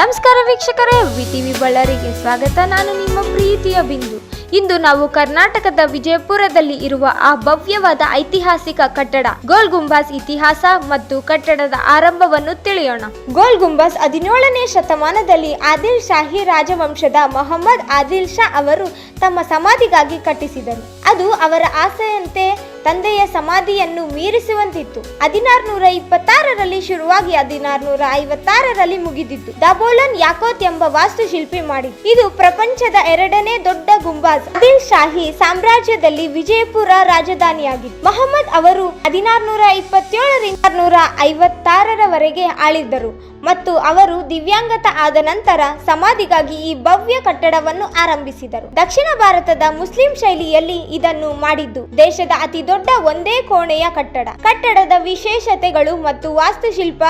ನಮಸ್ಕಾರ ವೀಕ್ಷಕರೇ, ವಿಟಿವಿ ಬಳ್ಳಾರಿಗೆ ಸ್ವಾಗತ. ನಾನು ನಿಮ್ಮ ಪ್ರೀತಿಯ ಬಿಂದು. ಇಂದು ನಾವು ಕರ್ನಾಟಕದ ವಿಜಯಪುರದಲ್ಲಿ ಇರುವ ಆ ಭವ್ಯವಾದ ಐತಿಹಾಸಿಕ ಕಟ್ಟಡ ಗೋಲ್ ಗುಂಬಾಸ್ ಇತಿಹಾಸ ಮತ್ತು ಕಟ್ಟಡದ ಆರಂಭವನ್ನು ತಿಳಿಯೋಣ. ಗೋಲ್ ಗುಂಬಾಸ್ 17ನೇ ಶತಮಾನದಲ್ಲಿ ಆದಿಲ್ ಶಾಹಿ ರಾಜವಂಶದ ಮೊಹಮ್ಮದ್ ಆದಿಲ್ ಶಾ ಅವರು ತಮ್ಮ ಸಮಾಧಿಗಾಗಿ ಕಟ್ಟಿಸಿದರು. ಅದು ಅವರ ಆಸೆಯಂತೆ ತಂದೆಯ ಸಮಾಧಿಯನ್ನು ಮೀರಿಸುವಂತಿತ್ತು. 1626ರಲ್ಲಿ ಶುರುವಾಗಿ 1656ರಲ್ಲಿ ಮುಗಿದಿತ್ತು. ದಾಬೋಲನ್ ಯಾಕೋತ್ ಎಂಬ ವಾಸ್ತುಶಿಲ್ಪಿ ಮಾಡಿದ್ದು. ಇದು ಪ್ರಪಂಚದ 2ನೇ ದೊಡ್ಡ ಗುಂಬಾಸ್. ಆದಿಲ್ ಶಾಹಿ ಸಾಮ್ರಾಜ್ಯದಲ್ಲಿ ವಿಜಯಪುರ ರಾಜಧಾನಿಯಾಗಿತ್ತು. ಮೊಹಮ್ಮದ್ ಅವರು 1627ರಿಂದ 1656ರವರೆಗೆ ಆಳಿದ್ದರು ಮತ್ತು ಅವರು ದಿವ್ಯಾಂಗತ ಆದ ನಂತರ ಸಮಾಧಿಗಾಗಿ ಈ ಭವ್ಯ ಕಟ್ಟಡವನ್ನು ಆರಂಭಿಸಿದರು. ದಕ್ಷಿಣ ಭಾರತದ ಮುಸ್ಲಿಂ ಶೈಲಿಯಲ್ಲಿ ಇದನ್ನು ಮಾಡಿದ್ದು. ದೇಶದ ಅತಿ ದೊಡ್ಡ ಒಂದೇ ಕೋಣೆಯ ಕಟ್ಟಡ. ಕಟ್ಟಡದ ವಿಶೇಷತೆಗಳು ಮತ್ತು ವಾಸ್ತುಶಿಲ್ಪ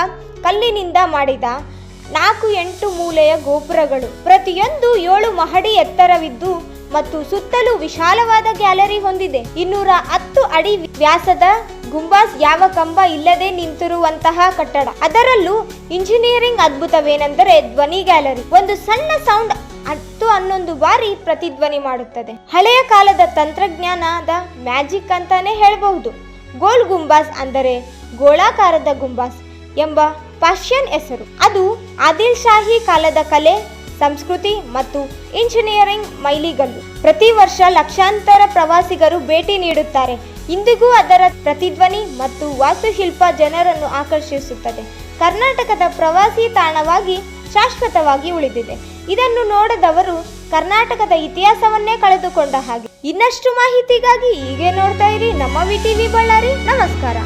ಕಲ್ಲಿನಿಂದ ಮಾಡಿದ 4 ಮೂಲೆಯ ಗೋಪುರಗಳು, ಪ್ರತಿಯೊಂದು 7 ಮಹಡಿ ಎತ್ತರವಿದ್ದು ಮತ್ತು ಸುತ್ತಲೂ ವಿಶಾಲವಾದ ಗ್ಯಾಲರಿ ಹೊಂದಿದೆ. 210 ಅಡಿ ವ್ಯಾಸದ ಗುಂಬಾಸ್ ಯಾವ ಕಂಬ ಇಲ್ಲದೆ ನಿಂತಿರುವಂತಹ ಕಟ್ಟಡ. ಅದರಲ್ಲೂ ಇಂಜಿನಿಯರಿಂಗ್ ಅದ್ಭುತವೇನೆಂದರೆ ಧ್ವನಿ ಗ್ಯಾಲರಿ. ಒಂದು ಸಣ್ಣ ಸೌಂಡ್ 10-11 ಬಾರಿ ಪ್ರತಿಧ್ವನಿ ಮಾಡುತ್ತದೆ. ಹಳೆಯ ಕಾಲದ ತಂತ್ರಜ್ಞಾನದ ಮ್ಯಾಜಿಕ್ ಅಂತಾನೆ ಹೇಳಬಹುದು. ಗೋಲ್ ಗುಂಬಾಸ್ ಅಂದರೆ ಗೋಳಾಕಾರದ ಗುಂಬಾಸ್ ಎಂಬ ಪರ್ಷಿಯನ್ ಹೆಸರು. ಅದು ಆದಿಲ್ ಶಾಹಿ ಕಾಲದ ಕಲೆ, ಸಂಸ್ಕೃತಿ ಮತ್ತು ಇಂಜಿನಿಯರಿಂಗ್ ಮೈಲಿಗಲ್ಲು. ಪ್ರತಿ ವರ್ಷ ಲಕ್ಷಾಂತರ ಪ್ರವಾಸಿಗರು ಭೇಟಿ ನೀಡುತ್ತಾರೆ. ಇಂದಿಗೂ ಅದರ ಪ್ರತಿಧ್ವನಿ ಮತ್ತು ವಾಸ್ತುಶಿಲ್ಪ ಜನರನ್ನು ಆಕರ್ಷಿಸುತ್ತದೆ. ಕರ್ನಾಟಕದ ಪ್ರವಾಸಿ ತಾಣವಾಗಿ ಶಾಶ್ವತವಾಗಿ ಉಳಿದಿದೆ. ಇದನ್ನು ನೋಡದವರು ಕರ್ನಾಟಕದ ಇತಿಹಾಸವನ್ನೇ ಕಳೆದುಕೊಂಡ ಹಾಗೆ. ಇನ್ನಷ್ಟು ಮಾಹಿತಿಗಾಗಿ ಹೀಗೆ ನೋಡ್ತಾ ಇರಿ ನಮ್ಮ ವಿಟಿವಿ ಬಳ್ಳಾರಿ. ನಮಸ್ಕಾರ.